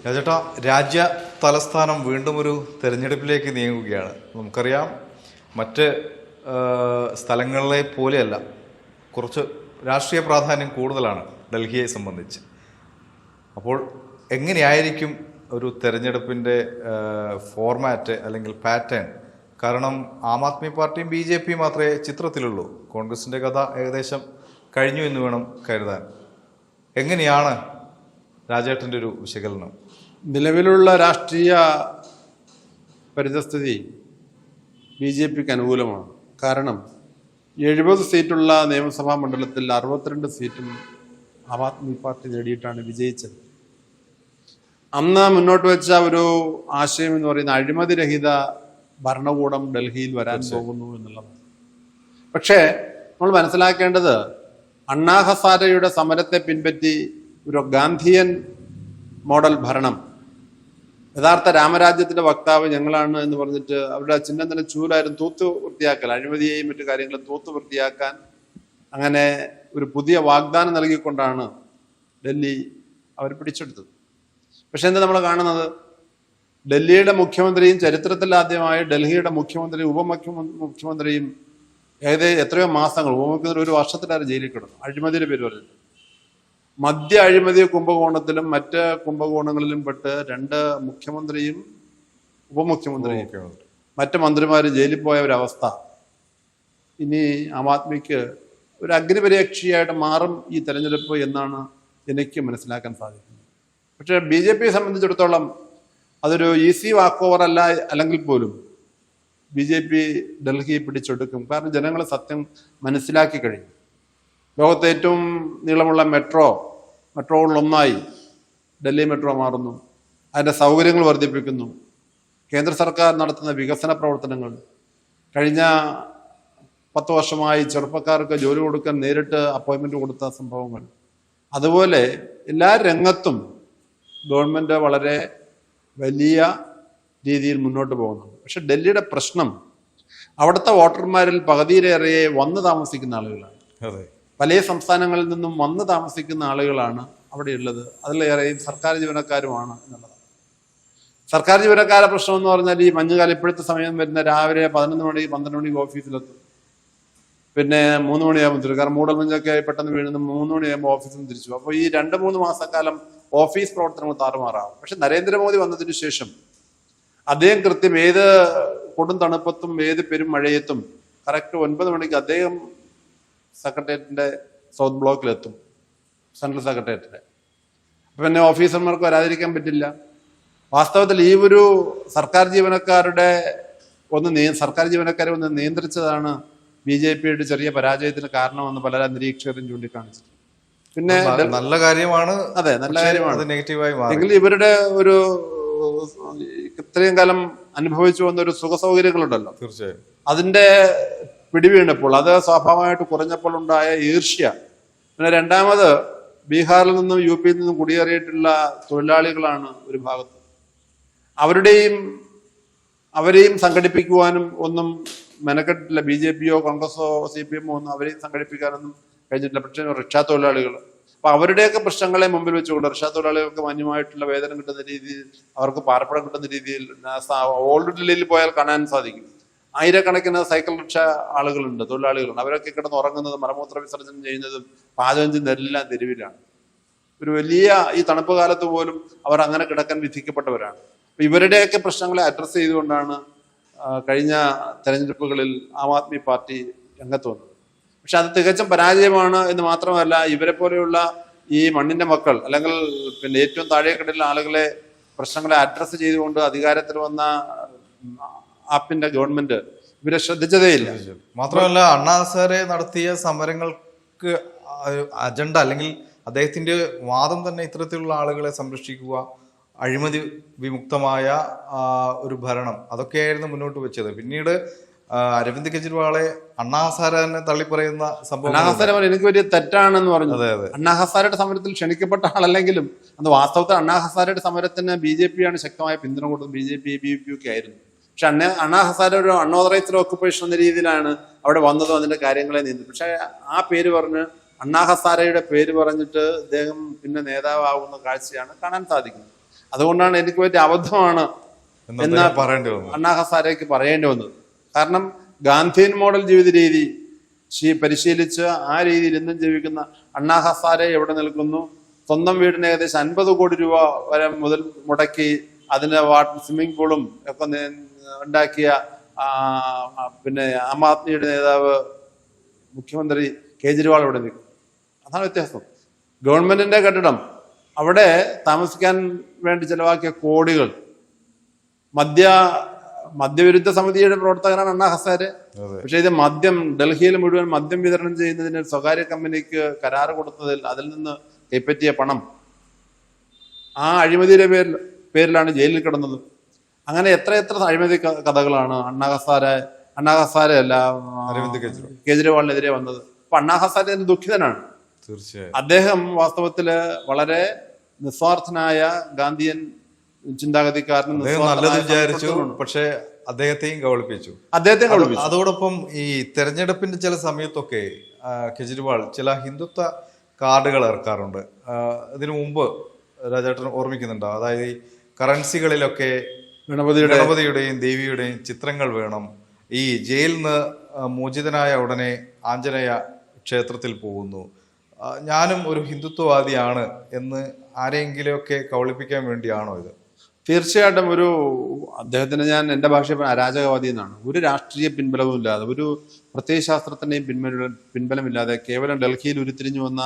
രാജേട്ടാ, രാജ്യ തലസ്ഥാനം വീണ്ടും ഒരു തെരഞ്ഞെടുപ്പിലേക്ക് നീങ്ങുകയാണ്. നമുക്കറിയാം, മറ്റ് സ്ഥലങ്ങളിലെ പോലെയല്ല, കുറച്ച് രാഷ്ട്രീയ പ്രാധാന്യം കൂടുതലാണ് ഡൽഹിയെ സംബന്ധിച്ച്. അപ്പോൾ എങ്ങനെയായിരിക്കും ഒരു തെരഞ്ഞെടുപ്പിൻ്റെ ഫോർമാറ്റ് അല്ലെങ്കിൽ പാറ്റേൺ? കാരണം ആം ആദ്മി പാർട്ടിയും ബി ജെ പിയും മാത്രമേ ചിത്രത്തിലുള്ളൂ. കോൺഗ്രസിൻ്റെ കഥ ഏകദേശം കഴിഞ്ഞു എന്ന് വേണം കരുതാൻ. എങ്ങനെയാണ് രാജേട്ടൻ്റെ ഒരു വിശകലനം? നിലവിലുള്ള രാഷ്ട്രീയ പരിതസ്ഥിതി ബി ജെ പിക്ക് അനുകൂലമാണ്. കാരണം 70 സീറ്റുള്ള നിയമസഭാ മണ്ഡലത്തിൽ 62 സീറ്റും ആം ആദ്മി പാർട്ടി നേടിയിട്ടാണ് വിജയിച്ചത്. അന്ന് മുന്നോട്ട് വെച്ച ഒരു ആശയം എന്ന് പറയുന്ന അഴിമതിരഹിത ഭരണകൂടം ഡൽഹിയിൽ വരാൻ പോകുന്നു എന്നുള്ളതാണ്. പക്ഷേ നമ്മൾ മനസ്സിലാക്കേണ്ടത്, അണ്ണാ ഹസാരെയുടെ സമരത്തെ പിൻപറ്റി ഒരു ഗാന്ധിയൻ മോഡൽ ഭരണം, യഥാർത്ഥ രാമരാജ്യത്തിന്റെ വക്താവ് ഞങ്ങളാണ് എന്ന് പറഞ്ഞിട്ട് അവരുടെ ചിഹ്നം തന്നെ ചൂലായിരുന്നു തൂത്ത് വൃത്തിയാക്കൽ, അഴിമതിയെയും മറ്റു കാര്യങ്ങളും തൂത്ത് വൃത്തിയാക്കാൻ അങ്ങനെ ഒരു പുതിയ വാഗ്ദാനം നൽകിക്കൊണ്ടാണ് ഡൽഹി അവർ പിടിച്ചെടുത്തത്. പക്ഷെ എന്താ നമ്മൾ കാണുന്നത്, ഡൽഹിയുടെ മുഖ്യമന്ത്രിയും ചരിത്രത്തിൽ ആദ്യമായി ഡൽഹിയുടെ മുഖ്യമന്ത്രിയും ഉപമുഖ്യമന്ത്രിയും എത്രയോ മാസങ്ങൾ, ഉപമുഖ്യമന്ത്രി 1 വർഷത്തിലാണ് ജയിലിൽ കിടന്നു അഴിമതിയുടെ പേര് പറഞ്ഞിട്ട്. മദ്യ അഴിമതി കുംഭകോണത്തിലും മറ്റ് കുംഭകോണങ്ങളിലും പെട്ട് 2 മുഖ്യമന്ത്രിയും ഉപമുഖ്യമന്ത്രിയും മറ്റ് മന്ത്രിമാരും ജയിലിൽ പോയ ഒരവസ്ഥ ഇനി ആം ആദ്മിക്ക് ഒരു അഗ്നിപരീക്ഷയായിട്ട് മാറും ഈ തെരഞ്ഞെടുപ്പ് എന്നാണ് എനിക്ക് മനസ്സിലാക്കാൻ സാധിക്കുന്നത്. പക്ഷെ ബി ജെ പിയെ സംബന്ധിച്ചിടത്തോളം അതൊരു ഈസി വാക്ക് ഓവർ അല്ലെങ്കിൽ പോലും ബി ജെ പി ഡൽഹി പിടിച്ചെടുക്കും. കാരണം ജനങ്ങൾ സത്യം മനസ്സിലാക്കി കഴിഞ്ഞു. ലോകത്തെ ഏറ്റവും നീളമുള്ള മെട്രോകളിലൊന്നായി ഡൽഹി മെട്രോ മാറുന്നു. അതിൻ്റെ സൗകര്യങ്ങൾ വർദ്ധിപ്പിക്കുന്നു. കേന്ദ്ര സർക്കാർ നടത്തുന്ന വികസന പ്രവർത്തനങ്ങൾ, കഴിഞ്ഞ 10 വർഷമായി ചെറുപ്പക്കാർക്ക് ജോലി കൊടുക്കാൻ നേരിട്ട് അപ്പോയിൻമെന്റ് കൊടുത്ത സംഭവങ്ങൾ, അതുപോലെ എല്ലാ രംഗത്തും ഗവൺമെന്റ് വളരെ വലിയ രീതിയിൽ മുന്നോട്ട് പോകുന്നുണ്ട്. പക്ഷെ ഡൽഹിയുടെ പ്രശ്നം, അവിടുത്തെ വോട്ടർമാരിൽ പകുതിയിലേറെ വന്ന് താമസിക്കുന്ന ആളുകളാണ്. പല സംസ്ഥാനങ്ങളിൽ നിന്നും വന്ന് താമസിക്കുന്ന ആളുകളാണ് അവിടെയുള്ളത്. അതിലേറെയും സർക്കാർ ജീവനക്കാരുമാണ് എന്നുള്ളതാണ്. സർക്കാർ ജീവനക്കാരുടെ പ്രശ്നം എന്ന് പറഞ്ഞാൽ, ഈ മഞ്ഞുകാലം ഇപ്പോഴത്തെ സമയം വരുന്ന രാവിലെ 11 മണി 12 മണിക്ക് ഓഫീസിലെത്തും, പിന്നെ 3 മണിയാകുമ്പോൾ തിരിച്ചു. കാരണം മൂടൽമഞ്ഞൊക്കെ പെട്ടെന്ന് വീഴുന്ന 3 മണിയാകുമ്പോൾ ഓഫീസിൽ നിന്ന് തിരിച്ചു. അപ്പോൾ ഈ 2-3 മാസക്കാലം ഓഫീസ് പ്രവർത്തനങ്ങൾ താറുമാറാവും. പക്ഷെ നരേന്ദ്രമോദി വന്നതിന് ശേഷം അദ്ദേഹം കൃത്യം ഏത് കൊടും തണുപ്പത്തും ഏത് പെരും മഴയത്തും കറക്റ്റ് 9 മണിക്ക് അദ്ദേഹം സെക്രട്ടേറിയറ്റിന്റെ സൗത്ത് ബ്ലോക്കിലെത്തും, സെൻട്രൽ സെക്രട്ടേറിയറ്റിന്റെ. പിന്നെ ഓഫീസർമാർക്ക് വരാതിരിക്കാൻ പറ്റില്ല. വാസ്തവത്തിൽ ഈ ഒരു സർക്കാർ ജീവനക്കാരെ ഒന്ന് നിയന്ത്രിച്ചതാണ് ബി ജെ പിയുടെ ചെറിയ പരാജയത്തിന് കാരണമെന്ന് പല നിരീക്ഷകരും ചൂണ്ടിക്കാണിച്ചു. പിന്നെ നല്ല കാര്യമാണ്, അതെ നല്ല കാര്യമാണ്. നെഗറ്റീവായി എങ്കിൽ ഇവരുടെ ഒരു ഇത്രയും കാലം അനുഭവിച്ചു വന്ന ഒരു സുഖ സൗകര്യങ്ങളുണ്ടല്ലോ, തീർച്ചയായും അതിന്റെ പിടിവീണപ്പോൾ, അത് സ്വാഭാവികമായിട്ട് കുറഞ്ഞപ്പോൾ ഉണ്ടായ ഈർഷ്യ. പിന്നെ രണ്ടാമത്, ബീഹാറിൽ നിന്നും യു പിയിൽ നിന്നും കുടിയേറിയിട്ടുള്ള തൊഴിലാളികളാണ് ഒരു ഭാഗത്ത്. അവരെയും സംഘടിപ്പിക്കുവാനും ഒന്നും മെനക്കെട്ടില്ല. ബി ജെ പിയോ കോൺഗ്രസോ CPM ഒന്നും അവരെയും സംഘടിപ്പിക്കാനൊന്നും കഴിഞ്ഞിട്ടില്ല. പക്ഷേ റിക്ഷാ തൊഴിലാളികൾ, അപ്പൊ അവരുടെയൊക്കെ പ്രശ്നങ്ങളെ മുമ്പിൽ വെച്ചുകൊണ്ട് റിക്ഷാ തൊഴിലാളികൾക്ക് മാന്യമായിട്ടുള്ള വേതനം കിട്ടുന്ന രീതിയിൽ, അവർക്ക് പാർപ്പിടം കിട്ടുന്ന രീതിയിൽ ഓൾഡ് ഡൽഹിയിൽ പോയാൽ കാണാൻ സാധിക്കും. ആയിരക്കണക്കിന് സൈക്കിൾ റിക്ഷ ആളുകളുണ്ട്, തൊഴിലാളികളുണ്ട്. അവരൊക്കെ കിടന്ന് ഉറങ്ങുന്നതും മലമൂത്ര വിസർജനം ചെയ്യുന്നതും പാചകം ചെയ്യുന്നതെല്ലാം തെരുവിലാണ്. ഒരു വലിയ ഈ തണുപ്പ് കാലത്ത് പോലും അവർ അങ്ങനെ കിടക്കാൻ വിധിക്കപ്പെട്ടവരാണ്. അപ്പൊ ഇവരുടെയൊക്കെ പ്രശ്നങ്ങളെ അഡ്രസ്സ് ചെയ്തുകൊണ്ടാണ് കഴിഞ്ഞ തെരഞ്ഞെടുപ്പുകളിൽ ആം ആദ്മി പാർട്ടി രംഗത്ത് വന്നത്. പക്ഷെ അത് തികച്ചും പരാജയമാണ് എന്ന് മാത്രമല്ല, ഇവരെ പോലെയുള്ള ഈ മണ്ണിന്റെ മക്കൾ, അല്ലെങ്കിൽ പിന്നെ ഏറ്റവും താഴേക്കിടയിലുള്ള ആളുകളെ പ്രശ്നങ്ങളെ അഡ്രസ്സ് ചെയ്തുകൊണ്ട് അധികാരത്തിൽ വന്ന ആപ്പിന്റെ ഗവൺമെന്റ് ഇവരെ ശ്രദ്ധിച്ചതേയില്ല. മാത്രമല്ല, അണ്ണാ ഹസാരെ നടത്തിയ സമരങ്ങൾക്ക് അജണ്ട അല്ലെങ്കിൽ അദ്ദേഹത്തിന്റെ വാദം തന്നെ ഇത്തരത്തിലുള്ള ആളുകളെ സംരക്ഷിക്കുക, അഴിമതി വിമുക്തമായ ഒരു ഭരണം, അതൊക്കെയായിരുന്നു മുന്നോട്ട് വെച്ചത്. പിന്നീട് അരവിന്ദ് കെജ്രിവാളെ അണ്ണാ ഹസാരെ തള്ളിപ്പറയുന്ന സംഭവം, അണ്ണാ ഹസാരെ എനിക്ക് വലിയ തെറ്റാണെന്ന് പറഞ്ഞു. അണ്ണാ ഹസാരയുടെ സമരത്തിൽ ക്ഷണിക്കപ്പെട്ട ആളല്ലെങ്കിലും അന്ന് വാസ്തവത്തിൽ അണ്ണാ ഹസാരയുടെ സമരത്തിന് BJP ആണ് ശക്തമായ പിന്തുണ കൊടുത്തത്. BJP ABVP ഒക്കെ ആയിരുന്നു. പക്ഷെ അണ്ണാ ഹസാരെ ഒരു അൺഓതറൈസ്ഡ് ഓക്കുപ്പേഷൻ എന്ന രീതിയിലാണ് അവിടെ വന്നതും അതിന്റെ കാര്യങ്ങളെ നീന്തി. പക്ഷെ ആ പേര് പറഞ്ഞ്, അണ്ണാ ഹസാരയുടെ പേര് പറഞ്ഞിട്ട് അദ്ദേഹം പിന്നെ നേതാവാകുന്ന കാഴ്ചയാണ് കാണാൻ സാധിക്കുന്നത്. അതുകൊണ്ടാണ് എനിക്ക് പറ്റിയ അബദ്ധമാണ് എന്ന് പറയേണ്ടി വന്നു. അണ്ണാ ഹസാരേക്ക് പറയേണ്ടി വന്നത്. കാരണം ഗാന്ധിയൻ മോഡൽ ജീവിത രീതി പരിശീലിച്ച് ആ രീതിയിൽ ഇന്നും ജീവിക്കുന്ന അണ്ണാ ഹസാരെ എവിടെ നിൽക്കുന്നു? സ്വന്തം വീടിന് ഏകദേശം 50 കോടി രൂപ വരെ മുതൽ മുടക്കി അതിന് സ്വിമ്മിംഗ് പൂളും ഒക്കെ ഉണ്ടാക്കിയ പിന്നെ ആം ആദ്മിയുടെ നേതാവ് മുഖ്യമന്ത്രി കേജ്രിവാൾ ഇവിടെ നിൽക്കും. അതാണ് വ്യത്യാസം. ഗവൺമെന്റിന്റെ കെട്ടിടം, അവിടെ താമസിക്കാൻ വേണ്ടി ചെലവാക്കിയ കോടികൾ. മദ്യവിരുദ്ധ സമിതിയുടെ പ്രവർത്തകനാണ് അണ്ണാ ഹസാരെ. പക്ഷെ ഇത് ഡൽഹിയിൽ മുഴുവൻ മദ്യം വിതരണം ചെയ്യുന്നതിന് സ്വകാര്യ കമ്പനിക്ക് കരാറ് കൊടുത്തതിൽ അതിൽ നിന്ന് കൈപ്പറ്റിയ പണം ആ അഴിമതിയുടെ പേരിലാണ് ജയിലിൽ കിടന്നത്. അങ്ങനെ എത്ര അഴിമതി കഥകളാണ് അണ്ണാ ഹസാരെ അല്ല അരവിന്ദ് കേജ്രിവാളിനെതിരെ വന്നത്. അപ്പൊ അണ്ണാ ഹസാരെ ദുഃഖിതനാണ്. തീർച്ചയായും അദ്ദേഹം വാസ്തവത്തില് വളരെ നിസ്വാർത്ഥനായ ഗാന്ധിയൻ ചിന്താഗതിക്കാരനും നല്ലത് വിചാരിച്ചു, പക്ഷെ അദ്ദേഹത്തെയും കബളിപ്പിച്ചു. അതോടൊപ്പം ഈ തെരഞ്ഞെടുപ്പിന്റെ ചില സമയത്തൊക്കെ കെജ്രിവാൾ ചില ഹിന്ദുത്വ കാർഡുകൾ ഇറക്കാറുണ്ട്. ഇതിനു മുമ്പ് രാജേട്ടൻ ഓർമ്മിക്കുന്നുണ്ടോ? അതായത് ഈ കറൻസികളിലൊക്കെ ഗണപതിയുടെയും ദേവിയുടെയും ചിത്രങ്ങൾ വേണം. ഈ ജയിലിൽ നിന്ന് മോചിതനായ ഉടനെ ആഞ്ജനേയ ക്ഷേത്രത്തിൽ പോകുന്നു. ഞാനും ഒരു ഹിന്ദുത്വവാദിയാണ് എന്ന് ആരെങ്കിലുമൊക്കെ കബളിപ്പിക്കാൻ വേണ്ടിയാണോ ഇത്? തീർച്ചയായിട്ടും അദ്ദേഹത്തിന് ഞാൻ എൻ്റെ ഭാഷ അരാജകവാദി എന്നാണ്. ഒരു രാഷ്ട്രീയ പിൻബലവും ഇല്ലാതെ, ഒരു പ്രത്യയശാസ്ത്രത്തിൻ്റെയും പിൻബലമില്ലാതെ കേവലം ഡൽഹിയിൽ ഉരുത്തിരിഞ്ഞു വന്ന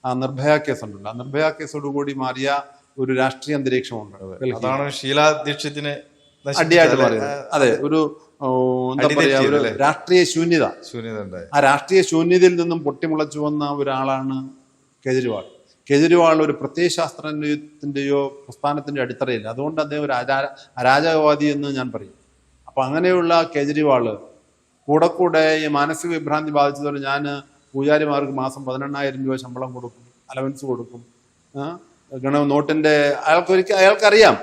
ആ നിർഭയ കേസുണ്ടല്ലോ, ആ നിർഭയ കേസോടുകൂടി മാറിയ ഒരു രാഷ്ട്രീയ അന്തരീക്ഷമുണ്ട്. അതാണ് ഷീലാ ദീക്ഷിതിനെ അടിയായിട്ട് പറയുന്നത്. അതെ, എന്താ പറയാ, ഒരു രാഷ്ട്രീയ ശൂന്യത. ആ രാഷ്ട്രീയ ശൂന്യതയിൽ നിന്നും പൊട്ടിമുളച്ചു വന്ന ഒരാളാണ് കേജ്രിവാൾ ഒരു പ്രത്യയശാസ്ത്രത്തിന്റെയോ പ്രസ്ഥാനത്തിന്റെ അടിത്തറയില്ല. അതുകൊണ്ട് അദ്ദേഹം ഒരു അരാജകവാദി എന്ന് ഞാൻ പറയും. അപ്പൊ അങ്ങനെയുള്ള കേജ്രിവാള് കൂടെ ഈ മാനസിക വിഭ്രാന്തി ബാധിച്ചതോടെ ഞാൻ പൂജാരിമാർക്ക് മാസം 18,000 രൂപ ശമ്പളം കൊടുക്കും, അലവൻസ് കൊടുക്കും. നോട്ടിന്റെ അയാൾക്കറിയാം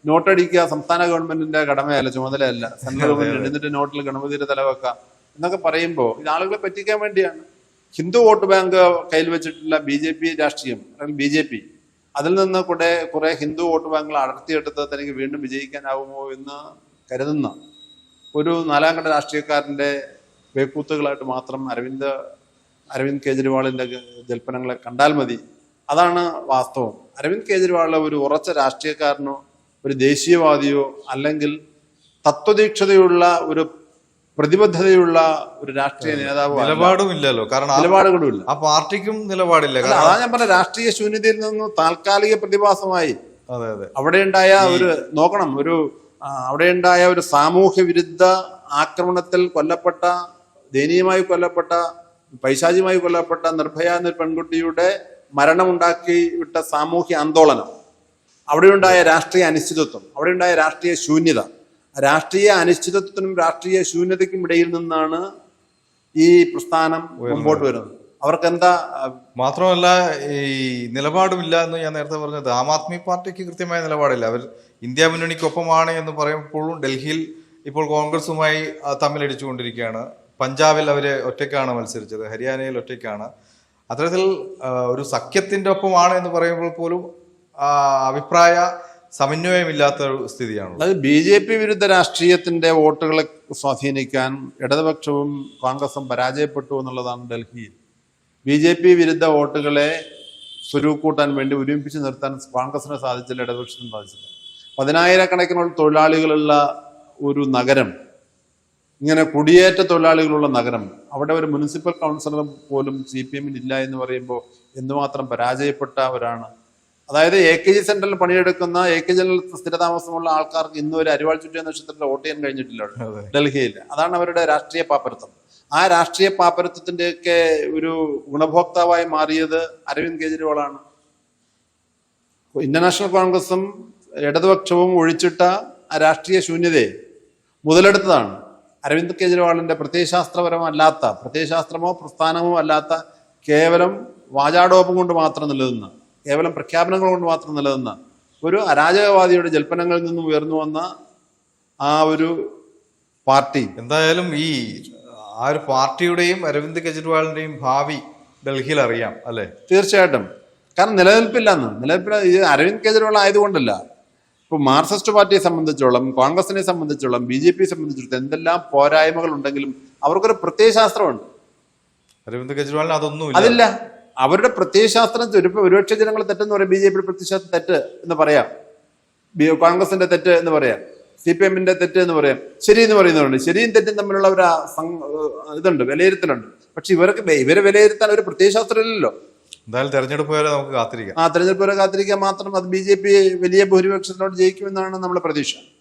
നോട്ടടിക്കുക സംസ്ഥാന ഗവൺമെന്റിന്റെ കടമയല്ല, ചുമതലയല്ല, സെൻട്രൽ ഗവൺമെന്റ്. എന്നിട്ട് നോട്ടിൽ ഗണപതിയുടെ തല വെക്കാം എന്നൊക്കെ പറയുമ്പോൾ ഇത് ആളുകളെ പറ്റിക്കാൻ വേണ്ടിയാണ്. ഹിന്ദു വോട്ട് ബാങ്ക് കയ്യിൽ വെച്ചിട്ടുള്ള BJP രാഷ്ട്രീയം, BJP, അതിൽ നിന്ന് കുറെ ഹിന്ദു വോട്ട് ബാങ്കുകൾ അടർത്തിയെടുത്ത് തനിക്ക് വീണ്ടും വിജയിക്കാനാവുമോ എന്ന് കരുതുന്ന ഒരു 4ാം ഘട്ട രാഷ്ട്രീയക്കാരന്റെ വേക്കൂത്തുകളായിട്ട് മാത്രം അരവിന്ദ് കേജ്രിവാളിന്റെ ജൽപ്പനങ്ങളെ കണ്ടാൽ മതി. അതാണ് വാസ്തവം. അരവിന്ദ് കേജ്രിവാൾ ഒരു ഉറച്ച രാഷ്ട്രീയക്കാരനോ ഒരു ദേശീയവാദിയോ അല്ലെങ്കിൽ തത്വദീക്ഷതയുള്ള ഒരു പ്രതിബദ്ധതയുള്ള ഒരു രാഷ്ട്രീയ നേതാവോ നിലപാടും ഇല്ലല്ലോ. കാരണം നിലപാടുകളും ഇല്ല, ആ പാർട്ടിക്കും നിലപാടില്ല. അതാ ഞാൻ പറഞ്ഞ രാഷ്ട്രീയ ശൂന്യതയിൽ നിന്ന് താൽക്കാലിക പ്രതിഭാസമായി അവിടെയുണ്ടായ ഒരു സാമൂഹ്യ വിരുദ്ധ ആക്രമണത്തിൽ കൊല്ലപ്പെട്ട, ദയനീയമായി കൊല്ലപ്പെട്ട, പൈശാചികമായി കൊല്ലപ്പെട്ട നിർഭയ എന്നൊരു പെൺകുട്ടിയുടെ മരണമുണ്ടാക്കി വിട്ട സാമൂഹ്യ ആന്തോളനം, അവിടെയുണ്ടായ രാഷ്ട്രീയ അനിശ്ചിതത്വം, അവിടെയുണ്ടായ രാഷ്ട്രീയ ശൂന്യത, രാഷ്ട്രീയ അനിശ്ചിതത്വത്തിനും രാഷ്ട്രീയ ശൂന്യതയ്ക്കും ഇടയിൽ നിന്നാണ് ഈ പ്രസ്ഥാനം മുമ്പോട്ട് വരുന്നത്. അവർക്കെന്താ മാത്രമല്ല ഈ നിലപാടുമില്ല എന്ന് ഞാൻ നേരത്തെ പറഞ്ഞത്. ആം ആദ്മി പാർട്ടിക്ക് കൃത്യമായ നിലപാടില്ല. അവർ ഇന്ത്യ മുന്നണിക്കൊപ്പമാണ് എന്ന് പറയുമ്പോഴും ഡൽഹിയിൽ ഇപ്പോൾ കോൺഗ്രസുമായി തമ്മിലടിച്ചുകൊണ്ടിരിക്കുകയാണ്. പഞ്ചാബിൽ അവർ ഒറ്റയ്ക്കാണ് മത്സരിച്ചത്, ഹരിയാനയിൽ ഒറ്റയ്ക്കാണ്. അത്തരത്തിൽ ഒരു സഖ്യത്തിന്റെ ഒപ്പമാണ് എന്ന് പറയുമ്പോൾ പോലും അഭിപ്രായ സമന്വയമില്ലാത്ത ഒരു സ്ഥിതിയാണ്. അതായത് BJP വിരുദ്ധ രാഷ്ട്രീയത്തിന്റെ വോട്ടുകളെ സ്വാധീനിക്കാൻ ഇടതുപക്ഷവും കോൺഗ്രസും പരാജയപ്പെട്ടു എന്നുള്ളതാണ് ഡൽഹിയിൽ. BJP വിരുദ്ധ വോട്ടുകളെ സ്വരൂക്കൂട്ടാൻ വേണ്ടി ഒരുമിപ്പിച്ച് നിർത്താൻ കോൺഗ്രസിന് സാധിച്ചില്ല, ഇടതുപക്ഷത്തിന് സാധിച്ചില്ല. 10,000-കണക്കിനുള്ള തൊഴിലാളികളുള്ള ഒരു നഗരം, ഇങ്ങനെ കുടിയേറ്റ തൊഴിലാളികളുള്ള നഗരം, അവിടെ ഒരു മുനിസിപ്പൽ കൗൺസിലർ പോലും CPM ഇല്ല എന്ന് പറയുമ്പോൾ എന്തുമാത്രം പരാജയപ്പെട്ടവരാണ്. അതായത് AKG സെന്ററിൽ പണിയെടുക്കുന്ന AKG സ്ഥിരതാമസമുള്ള ആൾക്കാർക്ക് ഇന്നും ഒരു അരിവാൾ ചുറ്റിയ നക്ഷത്രത്തിൽ വോട്ട് ചെയ്യാൻ കഴിഞ്ഞിട്ടില്ല ഡൽഹിയിൽ. അതാണ് അവരുടെ രാഷ്ട്രീയ പാപ്പരത്വം. ആ രാഷ്ട്രീയ പാപ്പരത്വത്തിന്റെയൊക്കെ ഒരു ഗുണഭോക്താവായി മാറിയത് അരവിന്ദ് കേജ്രിവാളാണ്. ഇന്ത്യൻ നാഷണൽ കോൺഗ്രസും ഇടതുപക്ഷവും ഒഴിച്ചിട്ട ആ രാഷ്ട്രീയ ശൂന്യതയെ മുതലെടുത്തതാണ് അരവിന്ദ് കേജ്രിവാളിന്റെ പ്രത്യയശാസ്ത്രമോ പ്രസ്ഥാനമോ അല്ലാത്ത കേവലം വാചാടോപം കൊണ്ട് മാത്രം നിലനിന്ന, കേവലം പ്രഖ്യാപനങ്ങൾ കൊണ്ട് മാത്രം നിലനിന്ന ഒരു അരാജകവാദിയുടെ ജൽപ്പനങ്ങളിൽ നിന്നും ഉയർന്നു വന്ന ആ ഒരു പാർട്ടി. എന്തായാലും ആ ഒരു പാർട്ടിയുടെയും അരവിന്ദ് കെജ്രിവാളിന്റെയും ഭാവി ഡൽഹിയിൽ അറിയാം അല്ലെ? തീർച്ചയായിട്ടും. കാരണം നിലനിൽപ്പില്ല. ഇത് അരവിന്ദ് കെജ്രിവാൾ ആയതുകൊണ്ടല്ല, ഇപ്പൊ മാർക്സിസ്റ്റ് പാർട്ടിയെ സംബന്ധിച്ചോളം, കോൺഗ്രസിനെ സംബന്ധിച്ചോളം, BJP സംബന്ധിച്ചിടത്തോളം എന്തെല്ലാം പോരായ്മകൾ ഉണ്ടെങ്കിലും അവർക്കൊരു പ്രത്യയശാസ്ത്രമുണ്ട്. അരവിന്ദ് കെജ്രിവാളിന് അതൊന്നുമില്ല. അതില്ല. അവരുടെ പ്രത്യയശാസ്ത്രം ഒരുപക്ഷെ ജനങ്ങൾ തെറ്റെന്ന് പറയാം. BJP പ്രത്യയശാസ്ത്രം തെറ്റ് എന്ന് പറയാം, കോൺഗ്രസിന്റെ തെറ്റ് എന്ന് പറയാം, CPM-ന്റെ തെറ്റ് എന്ന് പറയാം, ശരി എന്ന് പറയുന്നവരുണ്ട്. ശരിയും തെറ്റും തമ്മിലുള്ള ഒരു ഇതുണ്ട്, വിലയിരുത്തലുണ്ട്. പക്ഷെ ഇവരെ വിലയിരുത്താൻ ഒരു പ്രത്യയശാസ്ത്രം ഇല്ലല്ലോ. എന്തായാലും തെരഞ്ഞെടുപ്പ് വരെ നമുക്ക് കാത്തിരിക്കാം. തെരഞ്ഞെടുപ്പ് വരെ കാത്തിരിക്കാൻ മാത്രം. അത് BJP വലിയ ഭൂരിപക്ഷത്തിനോട് ജയിക്കുമെന്നാണ് നമ്മുടെ പ്രതീക്ഷ.